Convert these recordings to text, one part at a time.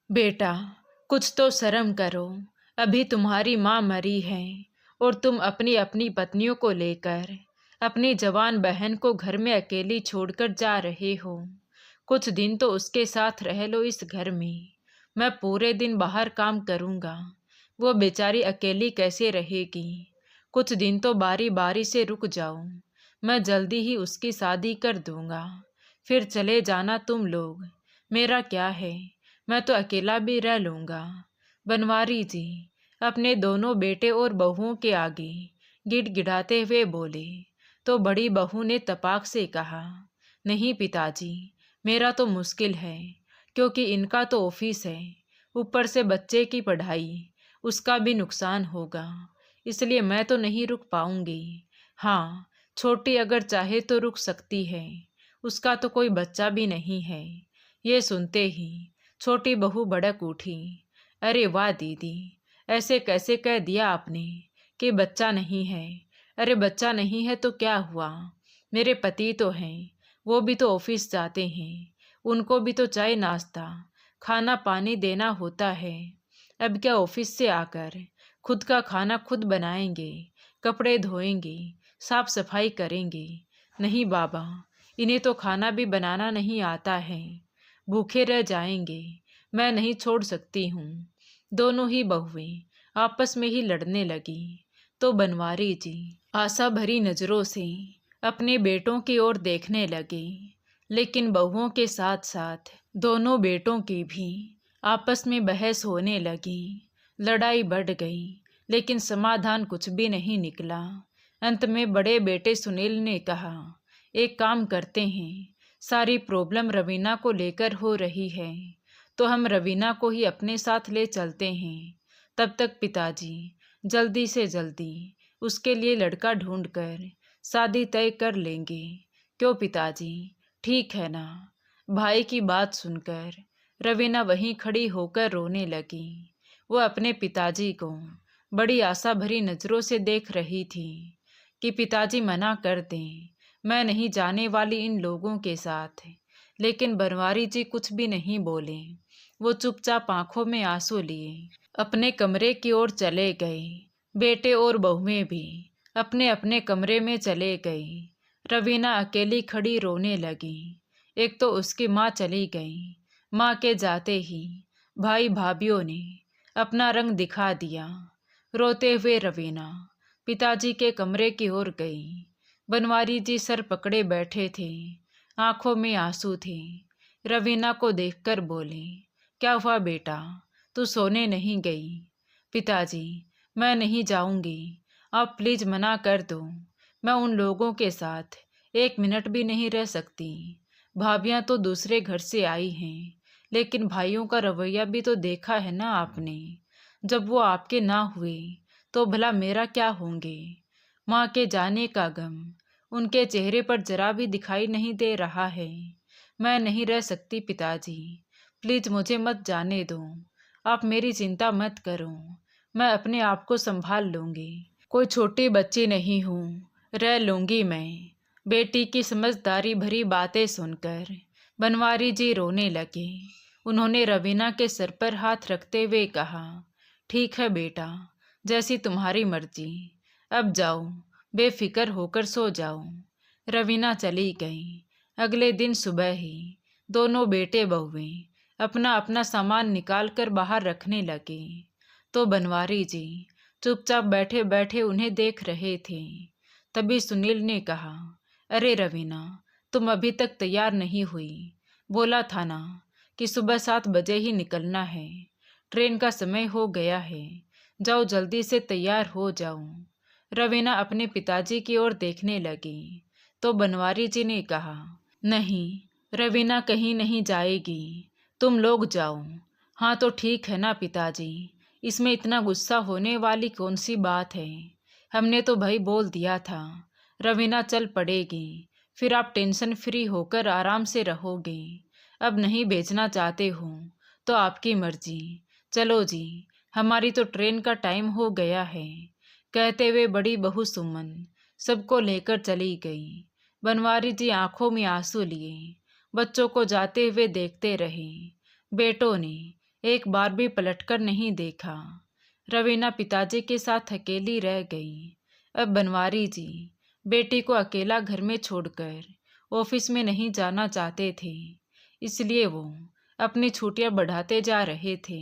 बेटा, कुछ तो शर्म करो। अभी तुम्हारी माँ मरी है और तुम अपनी अपनी पत्नियों को लेकर अपनी जवान बहन को घर में अकेली छोड़कर जा रहे हो। कुछ दिन तो उसके साथ रह लो इस घर में। मैं पूरे दिन बाहर काम करूँगा, वो बेचारी अकेली कैसे रहेगी। कुछ दिन तो बारी बारी से रुक जाओ, मैं जल्दी ही उसकी शादी कर दूँगा। फिर चले जाना तुम लोग, मेरा क्या है, मैं तो अकेला भी रह लूँगा। बनवारी जी अपने दोनों बेटे और बहुओं के आगे गिड़गिड़ाते हुए बोले। तो बड़ी बहू ने तपाक से कहा, नहीं पिताजी, मेरा तो मुश्किल है, क्योंकि इनका तो ऑफिस है, ऊपर से बच्चे की पढ़ाई, उसका भी नुकसान होगा, इसलिए मैं तो नहीं रुक पाऊंगी। हाँ, छोटी अगर चाहे तो रुक सकती है, उसका तो कोई बच्चा भी नहीं है। ये सुनते ही छोटी बहू भड़क उठी। अरे वाह दीदी, ऐसे कैसे कह दिया आपने कि बच्चा नहीं है। अरे बच्चा नहीं है तो क्या हुआ, मेरे पति तो हैं, वो भी तो ऑफिस जाते हैं, उनको भी तो चाय नाश्ता खाना पानी देना होता है। अब क्या ऑफिस से आकर खुद का खाना खुद बनाएंगे, कपड़े धोएंगे, साफ सफाई करेंगे? नहीं बाबा, इन्हें तो खाना भी बनाना नहीं आता है, भूखे रह जाएंगे, मैं नहीं छोड़ सकती हूँ। दोनों ही बहुएं आपस में ही लड़ने लगी। तो बनवारी जी आशा भरी नजरों से अपने बेटों की ओर देखने लगे, लेकिन बहुओं के साथ साथ दोनों बेटों की भी आपस में बहस होने लगी। लड़ाई बढ़ गई, लेकिन समाधान कुछ भी नहीं निकला। अंत में बड़े बेटे सुनील ने कहा, एक काम करते हैं, सारी प्रॉब्लम रवीना को लेकर हो रही है, तो हम रवीना को ही अपने साथ ले चलते हैं। तब तक पिताजी जल्दी से जल्दी उसके लिए लड़का ढूंढकर शादी तय कर लेंगे। क्यों पिताजी, ठीक है ना? भाई की बात सुनकर रवीना वहीं खड़ी होकर रोने लगी। वो अपने पिताजी को बड़ी आशा भरी नजरों से देख रही थी कि पिताजी मना कर दें, मैं नहीं जाने वाली इन लोगों के साथ। लेकिन बनवारी जी कुछ भी नहीं बोले। वो चुपचाप आंखों में आंसू लिए अपने कमरे की ओर चले गए। बेटे और बहुएं भी अपने अपने कमरे में चले गए। रवीना अकेली खड़ी रोने लगी। एक तो उसकी माँ चली गई, माँ के जाते ही भाई भाभीियों ने अपना रंग दिखा दिया। रोते हुए रवीना पिताजी के कमरे की ओर गई। बनवारी जी सर पकड़े बैठे थे, आंखों में आंसू थे। रवीना को देखकर बोले, क्या हुआ बेटा, तू सोने नहीं गई? पिताजी, मैं नहीं जाऊंगी, आप प्लीज मना कर दो, मैं उन लोगों के साथ एक मिनट भी नहीं रह सकती। भाभियां तो दूसरे घर से आई हैं, लेकिन भाइयों का रवैया भी तो देखा है ना आपने। जब वो आपके ना हुए तो भला मेरा क्या होंगे? माँ के जाने का गम उनके चेहरे पर जरा भी दिखाई नहीं दे रहा है। मैं नहीं रह सकती पिताजी, प्लीज मुझे मत जाने दो, आप मेरी चिंता मत करो, मैं अपने आप को संभाल लूंगी, कोई छोटी बच्ची नहीं हूँ, रह लूंगी मैं। बेटी की समझदारी भरी बातें सुनकर बनवारी जी रोने लगे। उन्होंने रवीना के सर पर हाथ रखते हुए कहा, ठीक है बेटा, जैसी तुम्हारी मर्जी, अब जाओ, बेफिक्र होकर सो जाओ। रवीना चली गई। अगले दिन सुबह ही दोनों बेटे बहुएं अपना अपना सामान निकाल कर बाहर रखने लगे। तो बनवारी जी चुपचाप बैठे बैठे उन्हें देख रहे थे। तभी सुनील ने कहा, अरे रवीना, तुम अभी तक तैयार नहीं हुई, बोला था ना कि सुबह 7 बजे ही निकलना है, ट्रेन का समय हो गया है, जाओ जल्दी से तैयार हो जाओ। रवीना अपने पिताजी की ओर देखने लगी। तो बनवारी जी ने कहा, नहीं, रवीना कहीं नहीं जाएगी, तुम लोग जाओ। हाँ तो ठीक है ना पिताजी, इसमें इतना गुस्सा होने वाली कौन सी बात है, हमने तो भाई बोल दिया था रवीना चल पड़ेगी, फिर आप टेंशन फ्री होकर आराम से रहोगे। अब नहीं भेजना चाहते हो तो आपकी मर्जी, चलो जी, हमारी तो ट्रेन का टाइम हो गया है। कहते हुए बड़ी बहू सुमन सबको लेकर चली गई। बनवारी जी आंखों में आंसू लिए बच्चों को जाते हुए देखते रहे। बेटों ने एक बार भी पलटकर नहीं देखा। रवीना पिताजी के साथ अकेली रह गई। अब बनवारी जी बेटी को अकेला घर में छोड़कर ऑफिस में नहीं जाना चाहते थे, इसलिए वो अपनी छुट्टियां बढ़ाते जा रहे थे।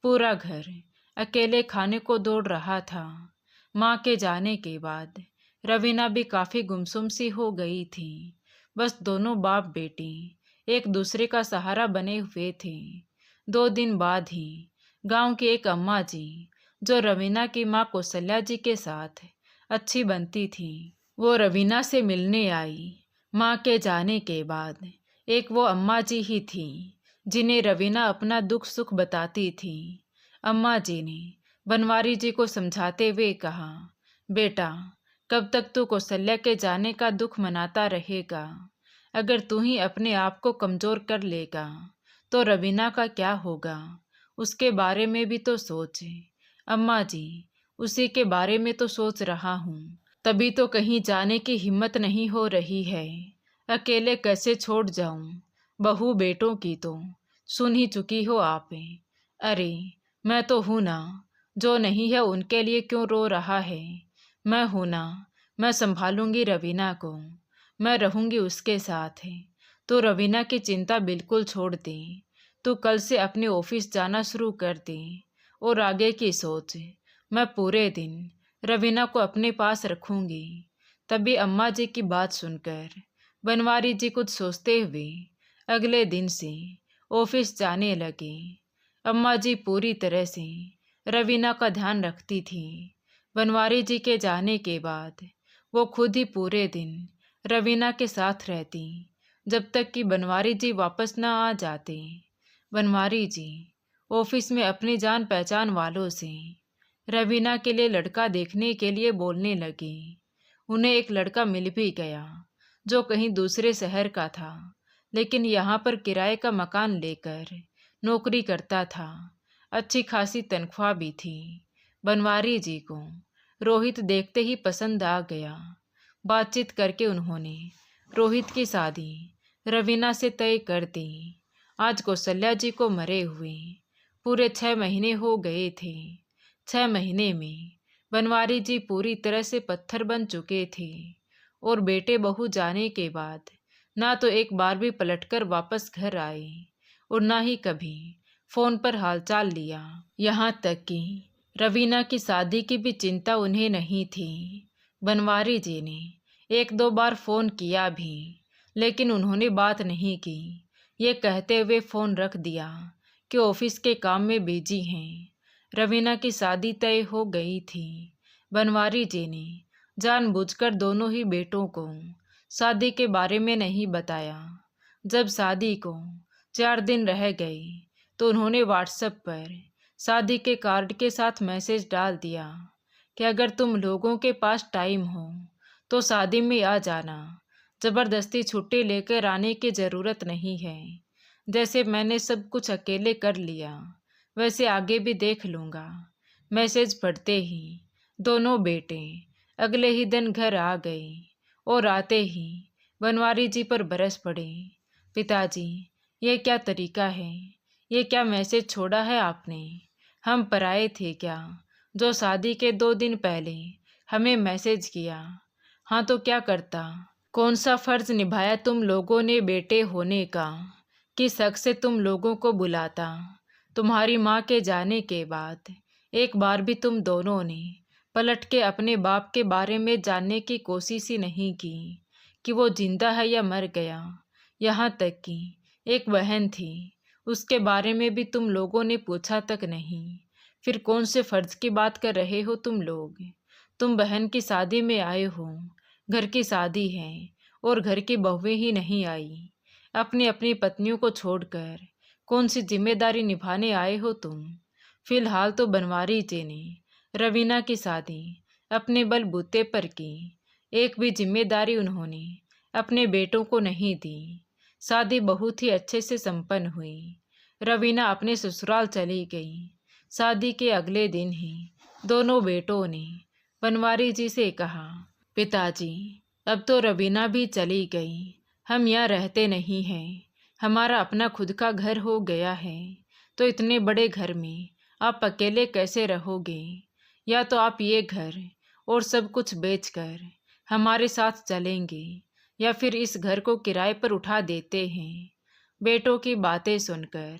पूरा घर अकेले खाने को दौड़ रहा था। माँ के जाने के बाद रवीना भी काफी गुमसुम सी हो गई थी। बस दोनों बाप बेटी एक दूसरे का सहारा बने हुए थे। 2 दिन बाद ही गांव की एक अम्मा जी, जो रवीना की माँ कौशल्या जी के साथ अच्छी बनती थी, वो रवीना से मिलने आई। माँ के जाने के बाद एक वो अम्मा जी ही थी जिन्हें रवीना अपना दुख सुख बताती थी। अम्मा जी ने बनवारी जी को समझाते हुए कहा, बेटा, कब तक तू कौशल्या के जाने का दुख मनाता रहेगा? अगर तू ही अपने आप को कमजोर कर लेगा तो रवीना का क्या होगा? उसके बारे में भी तो सोच। अम्मा जी, उसी के बारे में तो सोच रहा हूँ, तभी तो कहीं जाने की हिम्मत नहीं हो रही है। अकेले कैसे छोड़ जाऊं? बहू बेटों की तो सुन ही चुकी हो आप। अरे, मैं तो हूं ना, जो नहीं है उनके लिए क्यों रो रहा है? मैं हूं ना, मैं संभालूंगी रवीना को, मैं रहूंगी उसके साथ। तो रवीना की चिंता बिल्कुल छोड़ दे। तू कल से अपने ऑफिस जाना शुरू कर दे और आगे की सोच। मैं पूरे दिन रवीना को अपने पास रखूंगी। तभी अम्मा जी की बात सुनकर बनवारी जी कुछ सोचते हुए अगले दिन से ऑफिस जाने लगे। अम्मा जी पूरी तरह से रवीना का ध्यान रखती थी। बनवारी जी के जाने के बाद वो खुद ही पूरे दिन रवीना के साथ रहती, जब तक कि बनवारी जी वापस न आ जाते। बनवारी जी ऑफिस में अपनी जान पहचान वालों से रवीना के लिए लड़का देखने के लिए बोलने लगी। उन्हें एक लड़का मिल भी गया जो कहीं दूसरे शहर का था, लेकिन यहाँ पर किराए का मकान लेकर नौकरी करता था। अच्छी खासी तनख्वाह भी थी। बनवारी जी को रोहित देखते ही पसंद आ गया। बातचीत करके उन्होंने रोहित की शादी रवीना से तय कर दी। आज कौशल्या जी को मरे हुए पूरे 6 महीने हो गए थे। 6 महीने में बनवारी जी पूरी तरह से पत्थर बन चुके थे और बेटे बहू जाने के बाद ना तो एक बार भी पलटकर वापस घर आए और ना ही कभी फोन पर हालचाल लिया। यहाँ तक कि रवीना की शादी की भी चिंता उन्हें नहीं थी। बनवारी जी ने 1-2 बार फोन किया भी, लेकिन उन्होंने बात नहीं की। ये कहते हुए फोन रख दिया कि ऑफिस के काम में बिजी हैं। रवीना की शादी तय हो गई थी। बनवारी जी ने जानबूझकर दोनों ही बेटों को शादी के बारे में नहीं बताया। जब शादी को 4 दिन रह गए तो उन्होंने व्हाट्सएप पर शादी के कार्ड के साथ मैसेज डाल दिया कि अगर तुम लोगों के पास टाइम हो तो शादी में आ जाना। जबरदस्ती छुट्टी लेकर आने की ज़रूरत नहीं है। जैसे मैंने सब कुछ अकेले कर लिया, वैसे आगे भी देख लूँगा। मैसेज पढ़ते ही दोनों बेटे अगले ही दिन घर आ गए और आते ही बनवारी जी पर बरस पड़े। पिताजी, ये क्या तरीका है? ये क्या मैसेज छोड़ा है आपने? हम पराए थे क्या, जो शादी के 2 दिन पहले हमें मैसेज किया? हाँ तो क्या करता? कौन सा फर्ज निभाया तुम लोगों ने बेटे होने का कि शक से तुम लोगों को बुलाता? तुम्हारी माँ के जाने के बाद एक बार भी तुम दोनों ने पलट के अपने बाप के बारे में जानने की कोशिश ही नहीं की कि वो जिंदा है या मर गया। यहाँ तक कि एक बहन थी, उसके बारे में भी तुम लोगों ने पूछा तक नहीं। फिर कौन से फर्ज की बात कर रहे हो तुम लोग? तुम बहन की शादी में आए हो, घर की शादी है और घर की बहुएं ही नहीं आई। अपनी अपनी पत्नियों को छोड़कर कौन सी जिम्मेदारी निभाने आए हो तुम? फिलहाल तो बनवारी जी ने रवीना की शादी अपने बलबूते पर की। एक भी जिम्मेदारी उन्होंने अपने बेटों को नहीं दी। शादी बहुत ही अच्छे से संपन्न हुई। रवीना अपने ससुराल चली गई। शादी के अगले दिन ही दोनों बेटों ने बनवारी जी से कहा, पिताजी, अब तो रवीना भी चली गई, हम यहाँ रहते नहीं हैं। हमारा अपना खुद का घर हो गया है। तो इतने बड़े घर में आप अकेले कैसे रहोगे? या तो आप ये घर और सब कुछ बेचकर हमारे साथ चलेंगे, या फिर इस घर को किराए पर उठा देते हैं। बेटों की बातें सुनकर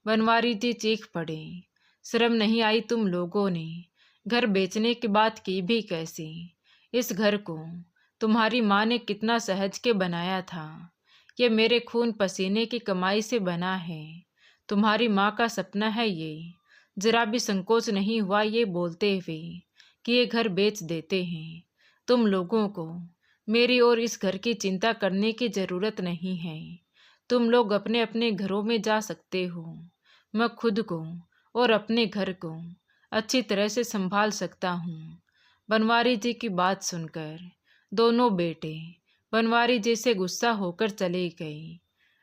बनवारी जी चीख पड़े। शर्म नहीं आई तुम लोगों ने? घर बेचने की बात की भी कैसी? इस घर को तुम्हारी माँ ने कितना सहज के बनाया था। ये मेरे खून पसीने की कमाई से बना है। तुम्हारी माँ का सपना है ये। जरा भी संकोच नहीं हुआ ये बोलते हुए कि ये घर बेच देते हैं। तुम लोगों को मेरी और इस घर की चिंता करने की जरूरत नहीं है। तुम लोग अपने अपने घरों में जा सकते हो। मैं खुद को और अपने घर को अच्छी तरह से संभाल सकता हूँ। बनवारी जी की बात सुनकर दोनों बेटे बनवारी जी से गुस्सा होकर चले गए।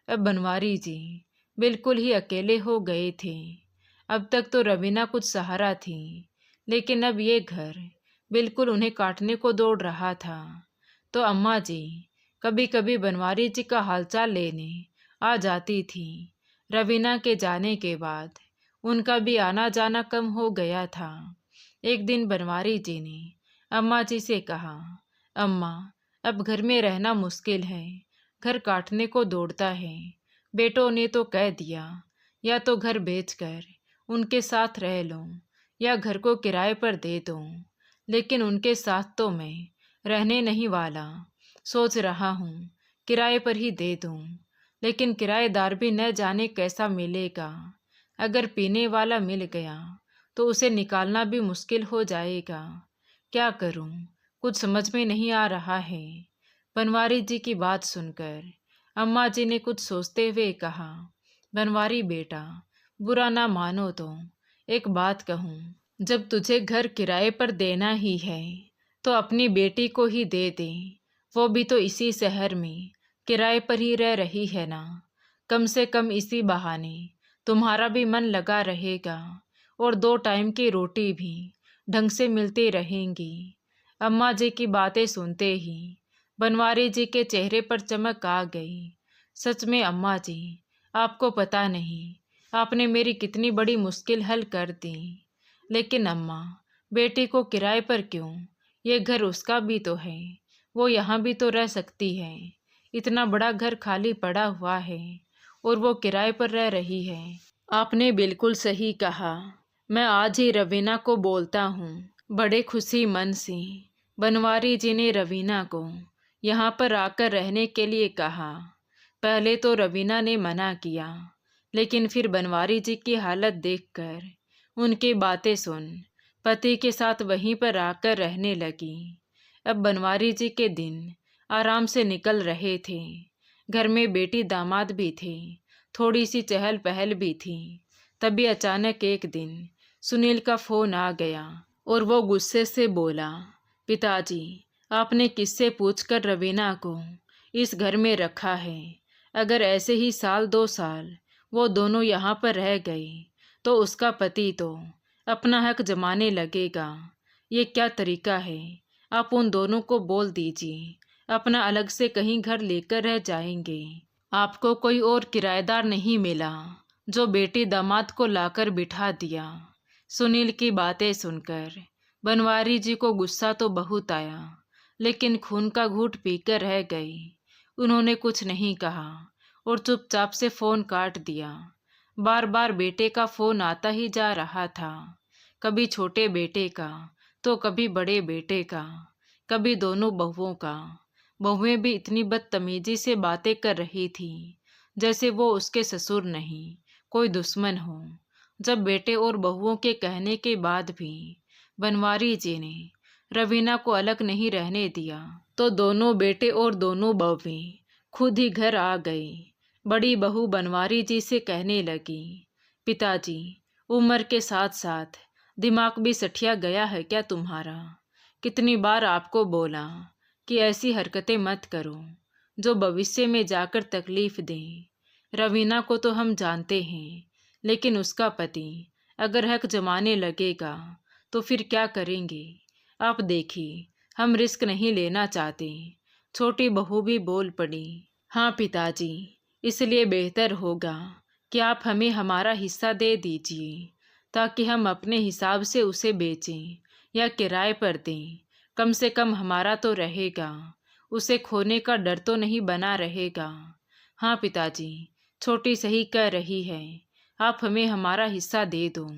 अब बनवारी जी बिल्कुल ही अकेले हो गए थे। अब तक तो रवीना कुछ सहारा थी, लेकिन अब ये घर बिल्कुल उन्हें काटने को दौड़ रहा था। तो अम्मा जी कभी कभी बनवारी जी का हालचाल लेने आ जाती थी। रवीना के जाने के बाद उनका भी आना जाना कम हो गया था। एक दिन बनवारी जी ने अम्मा जी से कहा, अम्मा, अब घर में रहना मुश्किल है, घर काटने को दौड़ता है। बेटों ने तो कह दिया, या तो घर बेचकर उनके साथ रह लो, या घर को किराए पर दे दो। लेकिन उनके साथ तो मैं रहने नहीं वाला। सोच रहा हूँ किराए पर ही दे दूँ, लेकिन किराएदार भी न जाने कैसा मिलेगा। अगर पीने वाला मिल गया तो उसे निकालना भी मुश्किल हो जाएगा। क्या करूँ, कुछ समझ में नहीं आ रहा है। बनवारी जी की बात सुनकर अम्मा जी ने कुछ सोचते हुए कहा, बनवारी बेटा, बुरा ना मानो तो एक बात कहूँ, जब तुझे घर किराए पर देना ही है तो अपनी बेटी को ही दे दे। वो भी तो इसी शहर में किराए पर ही रह रही है ना। कम से कम इसी बहाने तुम्हारा भी मन लगा रहेगा और 2 टाइम की रोटी भी ढंग से मिलती रहेंगी। अम्मा जी की बातें सुनते ही बनवारी जी के चेहरे पर चमक आ गई। सच में अम्मा जी, आपको पता नहीं आपने मेरी कितनी बड़ी मुश्किल हल कर दी। लेकिन अम्मा, बेटी को किराए पर क्यों? ये घर उसका भी तो है, वो यहाँ भी तो रह सकती है। इतना बड़ा घर खाली पड़ा हुआ है और वो किराए पर रह रही है। आपने बिल्कुल सही कहा। मैं आज ही रवीना को बोलता हूँ। बड़े खुशी मन से बनवारी जी ने रवीना को यहाँ पर आकर रहने के लिए कहा। पहले तो रवीना ने मना किया, लेकिन फिर बनवारी जी की हालत देखकर, उनकी बातें सुन, पति के साथ वहीं पर आकर रहने लगी। अब बनवारी जी के दिन आराम से निकल रहे थे। घर में बेटी दामाद भी थे, थोड़ी सी चहल पहल भी थी। तभी अचानक एक दिन सुनील का फोन आ गया और वो गुस्से से बोला, पिताजी, आपने किससे पूछकर रवीना को इस घर में रखा है? अगर ऐसे ही 1-2 साल वो दोनों यहाँ पर रह गए तो उसका पति तो अपना हक जमाने लगेगा। ये क्या तरीका है? आप उन दोनों को बोल दीजिए अपना अलग से कहीं घर लेकर रह जाएंगे। आपको कोई और किराएदार नहीं मिला जो बेटी दामाद को लाकर बिठा दिया। सुनील की बातें सुनकर बनवारी जी को गुस्सा तो बहुत आया, लेकिन खून का घूंट पीकर रह गए। उन्होंने कुछ नहीं कहा और चुपचाप से फोन काट दिया। बार बार बेटे का फोन आता ही जा रहा था। कभी छोटे बेटे का तो कभी बड़े बेटे का, कभी दोनों बहुओं का। बहुएं भी इतनी बदतमीजी से बातें कर रही थी जैसे वो उसके ससुर नहीं कोई दुश्मन हो। जब बेटे और बहुओं के कहने के बाद भी बनवारी जी ने रवीना को अलग नहीं रहने दिया तो दोनों बेटे और दोनों बहुएं खुद ही घर आ गई। बड़ी बहू बनवारी जी से कहने लगी, पिताजी, उम्र के साथ साथ दिमाग भी सठिया गया है क्या तुम्हारा? कितनी बार आपको बोला कि ऐसी हरकतें मत करो जो भविष्य में जाकर तकलीफ दें। रवीना को तो हम जानते हैं, लेकिन उसका पति अगर हक जमाने लगेगा तो फिर क्या करेंगे? आप देखिए, हम रिस्क नहीं लेना चाहते। छोटी बहू भी बोल पड़ी, हाँ पिताजी, इसलिए बेहतर होगा कि आप हमें हमारा हिस्सा दे दीजिए ताकि हम अपने हिसाब से उसे बेचें या किराए पर दें। कम से कम हमारा तो रहेगा, उसे खोने का डर तो नहीं बना रहेगा। हाँ पिताजी, छोटी सही कह रही है, आप हमें हमारा हिस्सा दे दो।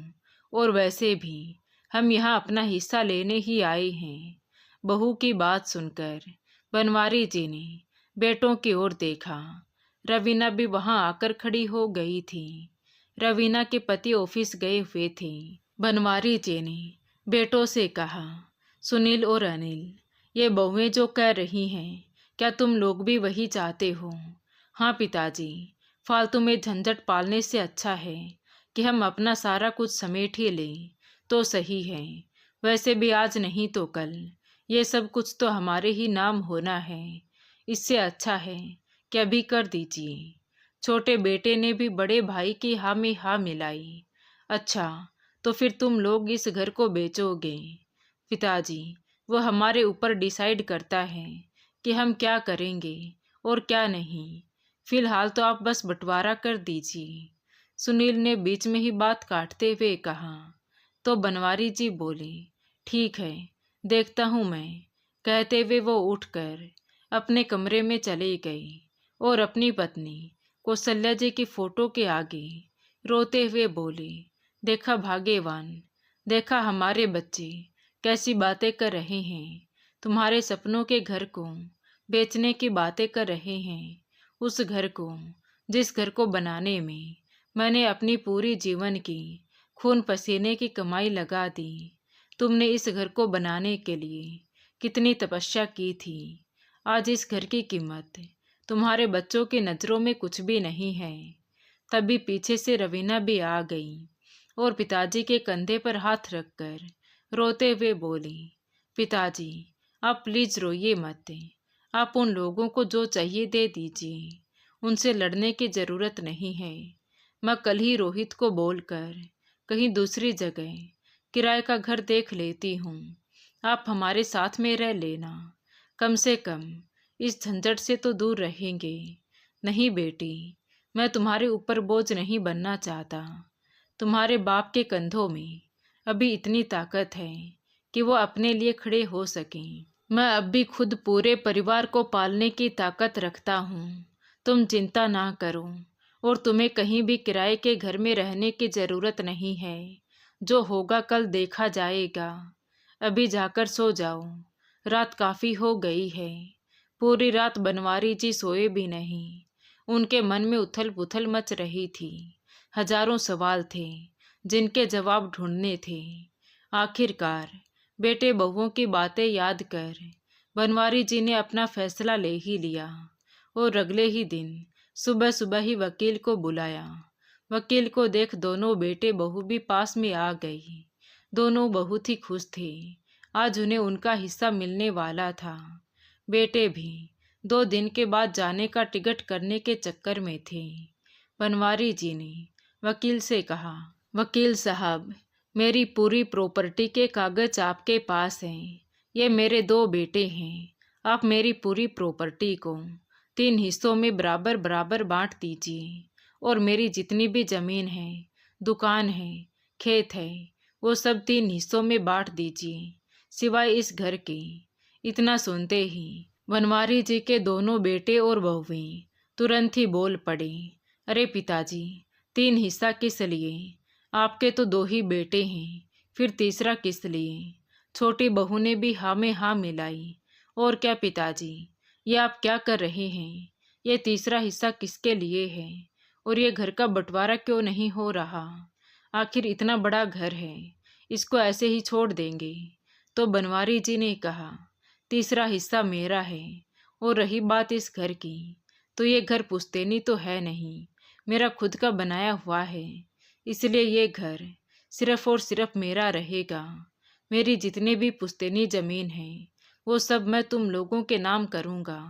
और वैसे भी हम यहाँ अपना हिस्सा लेने ही आए हैं। बहू की बात सुनकर बनवारी जी ने बेटों की ओर देखा। रवीना भी वहां आकर खड़ी हो गई थी। रवीना के पति ऑफिस गए हुए थे। बनवारी जी ने बेटों से कहा, सुनील और अनिल, ये बहुएं जो कह रही हैं, क्या तुम लोग भी वही चाहते हो? हाँ पिताजी, फालतू में झंझट पालने से अच्छा है कि हम अपना सारा कुछ समेट ही लें तो सही है। वैसे भी आज नहीं तो कल ये सब कुछ तो हमारे ही नाम होना है। इससे अच्छा है कि अभी कर दीजिए। छोटे बेटे ने भी बड़े भाई की हाँ में हाँ मिलाई। अच्छा, तो फिर तुम लोग इस घर को बेचोगे? पिताजी, वो हमारे ऊपर डिसाइड करता है कि हम क्या करेंगे और क्या नहीं। फिलहाल तो आप बस बंटवारा कर दीजिए। सुनील ने बीच में ही बात काटते हुए कहा। तो बनवारी जी बोले, ठीक है, देखता हूँ मैं। कहते हुए वो उठकर अपने कमरे में चले गए और अपनी पत्नी कौशल्या जी की फोटो के आगे रोते हुए बोले, देखा भाग्यवान, देखा हमारे बच्चे कैसी बातें कर रहे हैं। तुम्हारे सपनों के घर को बेचने की बातें कर रहे हैं। उस घर को, जिस घर को बनाने में मैंने अपनी पूरी जीवन की खून पसीने की कमाई लगा दी। तुमने इस घर को बनाने के लिए कितनी तपस्या की थी। आज इस घर की कीमत तुम्हारे बच्चों की नज़रों में कुछ भी नहीं है। तभी पीछे से रवीना भी आ गई और पिताजी के कंधे पर हाथ रखकर रोते हुए बोली, पिताजी, आप प्लीज़ रोइए मत। आप उन लोगों को जो चाहिए दे दीजिए, उनसे लड़ने की ज़रूरत नहीं है। मैं कल ही रोहित को बोलकर कहीं दूसरी जगह किराए का घर देख लेती हूँ। आप हमारे साथ में रह लेना, कम से कम इस झंझट से तो दूर रहेंगे। नहीं बेटी, मैं तुम्हारे ऊपर बोझ नहीं बनना चाहता। तुम्हारे बाप के कंधों में अभी इतनी ताकत है कि वो अपने लिए खड़े हो सकें। मैं अब भी खुद पूरे परिवार को पालने की ताकत रखता हूँ। तुम चिंता ना करो और तुम्हें कहीं भी किराए के घर में रहने की ज़रूरत नहीं है। जो होगा कल देखा जाएगा। अभी जाकर सो जाओ, रात काफ़ी हो गई है। पूरी रात बनवारी जी सोए भी नहीं। उनके मन में उथल पुथल मच रही थी। हजारों सवाल थे जिनके जवाब ढूंढने थे। आखिरकार बेटे बहुओं की बातें याद कर बनवारी जी ने अपना फैसला ले ही लिया और अगले ही दिन सुबह सुबह ही वकील को बुलाया। वकील को देख दोनों बेटे बहू भी पास में आ गई। दोनों बहुत ही खुश थे। आज उन्हें उनका हिस्सा मिलने वाला था। बेटे भी 2 दिन के बाद जाने का टिकट करने के चक्कर में थे। बनवारी जी ने वकील से कहा, वकील साहब, मेरी पूरी प्रॉपर्टी के कागज आपके पास हैं। ये मेरे 2 बेटे हैं। आप मेरी पूरी प्रॉपर्टी को 3 हिस्सों में बराबर बराबर बांट दीजिए और मेरी जितनी भी ज़मीन है, दुकान है, खेत है, वो सब 3 हिस्सों में बांट दीजिए, सिवाय इस घर के। इतना सुनते ही बनवारी जी के दोनों बेटे और बहुएं तुरंत ही बोल पड़े, अरे पिताजी, 3 हिस्सा किस लिए? आपके तो 2 ही बेटे हैं, फिर तीसरा किस लिए? छोटी बहू ने भी हाँ में हाँ मिलाई। और क्या पिताजी, ये आप क्या कर रहे हैं? ये तीसरा हिस्सा किसके लिए है? और ये घर का बंटवारा क्यों नहीं हो रहा? आखिर इतना बड़ा घर है, इसको ऐसे ही छोड़ देंगे? तो बनवारी जी ने कहा, तीसरा हिस्सा मेरा है। और रही बात इस घर की, तो ये घर पुश्तैनी तो है नहीं, मेरा खुद का बनाया हुआ है। इसलिए ये घर सिर्फ और सिर्फ मेरा रहेगा। मेरी जितनी भी पुश्तैनी ज़मीन है वो सब मैं तुम लोगों के नाम करूँगा,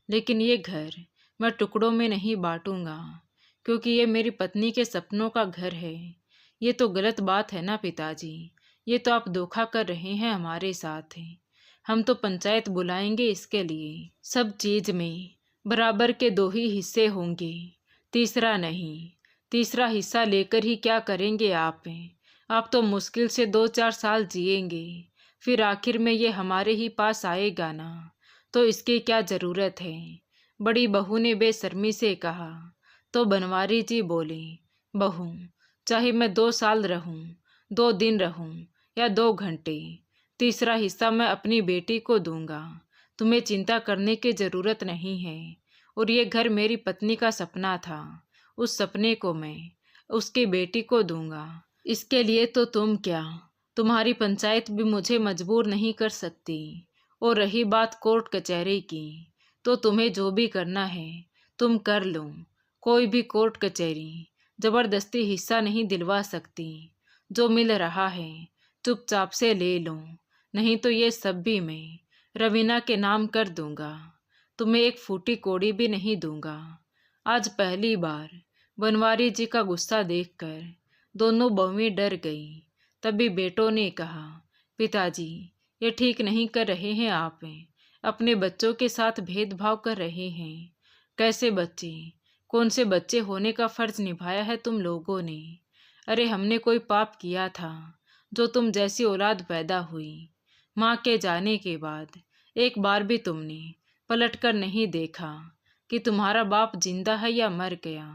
लेकिन ये घर मैं टुकड़ों में नहीं बांटूँगा, क्योंकि ये मेरी पत्नी के सपनों का घर है। ये तो गलत बात है ना पिताजी? ये तो आप धोखा कर रहे हैं हमारे साथ। हम तो पंचायत बुलाएंगे इसके लिए। सब चीज़ में बराबर के 2 ही हिस्से होंगे, तीसरा नहीं। तीसरा हिस्सा लेकर ही क्या करेंगे आप? आप तो मुश्किल से 2-4 साल जिएंगे, फिर आखिर में ये हमारे ही पास आएगा ना, तो इसकी क्या ज़रूरत है? बड़ी बहू ने बेशर्मी से कहा। तो बनवारी जी बोले, बहू, चाहे मैं 2 साल रहूं, 2 दिन रहूं या 2 घंटे, तीसरा हिस्सा मैं अपनी बेटी को दूंगा। तुम्हें चिंता करने की ज़रूरत नहीं है। और ये घर मेरी पत्नी का सपना था, उस सपने को मैं उसकी बेटी को दूंगा। इसके लिए तो तुम क्या, तुम्हारी पंचायत भी मुझे मजबूर नहीं कर सकती। और रही बात कोर्ट कचहरी की, तो तुम्हें जो भी करना है तुम कर लो। कोई भी कोर्ट कचहरी जबरदस्ती हिस्सा नहीं दिलवा सकती। जो मिल रहा है चुपचाप से ले लो, नहीं तो ये सब भी मैं रवीना के नाम कर दूंगा। तुम्हें एक फूटी कौड़ी भी नहीं दूंगा। आज पहली बार बनवारी जी का गुस्सा देखकर दोनों बहुएं डर गई। तभी बेटों ने कहा, पिताजी, ये ठीक नहीं कर रहे हैं आप, अपने बच्चों के साथ भेदभाव कर रहे हैं। कैसे बच्चे? कौन से बच्चे होने का फर्ज निभाया है तुम लोगों ने? अरे हमने कोई पाप किया था जो तुम जैसी औलाद पैदा हुई? माँ के जाने के बाद एक बार भी तुमने पलट कर नहीं देखा कि तुम्हारा बाप जिंदा है या मर गया।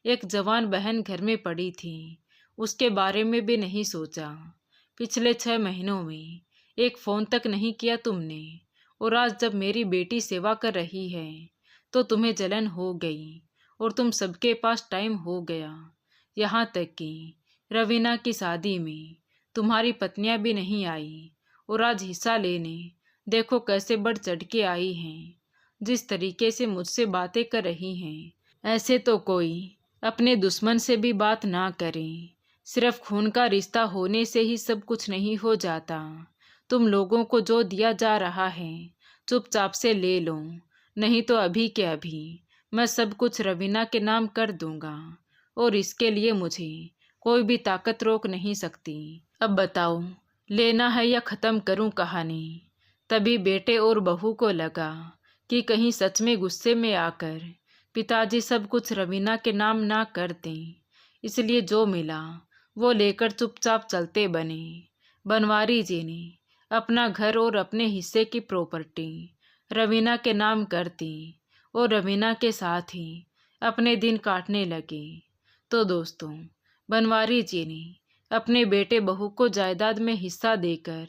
एक जवान बहन घर में पड़ी थी, उसके बारे में भी नहीं सोचा। पिछले 6 महीनों में एक फ़ोन तक नहीं किया तुमने। और आज जब मेरी बेटी सेवा कर रही है तो तुम्हें जलन हो गई और तुम सबके पास टाइम हो गया। यहाँ तक कि रवीना की शादी में तुम्हारी पत्नियां भी नहीं आई और आज हिस्सा लेने देखो कैसे बढ़ चढ़ के आई हैं। जिस तरीके से मुझसे बातें कर रही हैं, ऐसे तो कोई अपने दुश्मन से भी बात ना करे। सिर्फ खून का रिश्ता होने से ही सब कुछ नहीं हो जाता। तुम लोगों को जो दिया जा रहा है चुपचाप से ले लो, नहीं तो अभी के अभी मैं सब कुछ रवीना के नाम कर दूंगा और इसके लिए मुझे कोई भी ताकत रोक नहीं सकती। अब बताओ, लेना है या ख़त्म करूं कहानी? तभी बेटे और बहू को लगा कि कहीं सच में गुस्से में आकर पिताजी सब कुछ रवीना के नाम ना कर दें, इसलिए जो मिला वो लेकर चुपचाप चलते बने। बनवारी जी ने अपना घर और अपने हिस्से की प्रॉपर्टी रवीना के नाम कर दी और रवीना के साथ ही अपने दिन काटने लगे। तो दोस्तों, बनवारी जी ने अपने बेटे बहू को जायदाद में हिस्सा देकर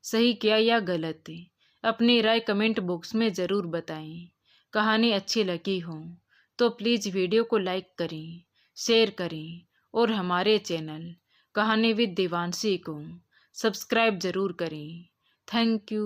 सही किया या गलत, अपनी राय कमेंट बॉक्स में ज़रूर बताएं। कहानी अच्छी लगी हो तो प्लीज़ वीडियो को लाइक करें, शेयर करें और हमारे चैनल कहानी विद देवांशी को सब्सक्राइब ज़रूर करें। Thank you.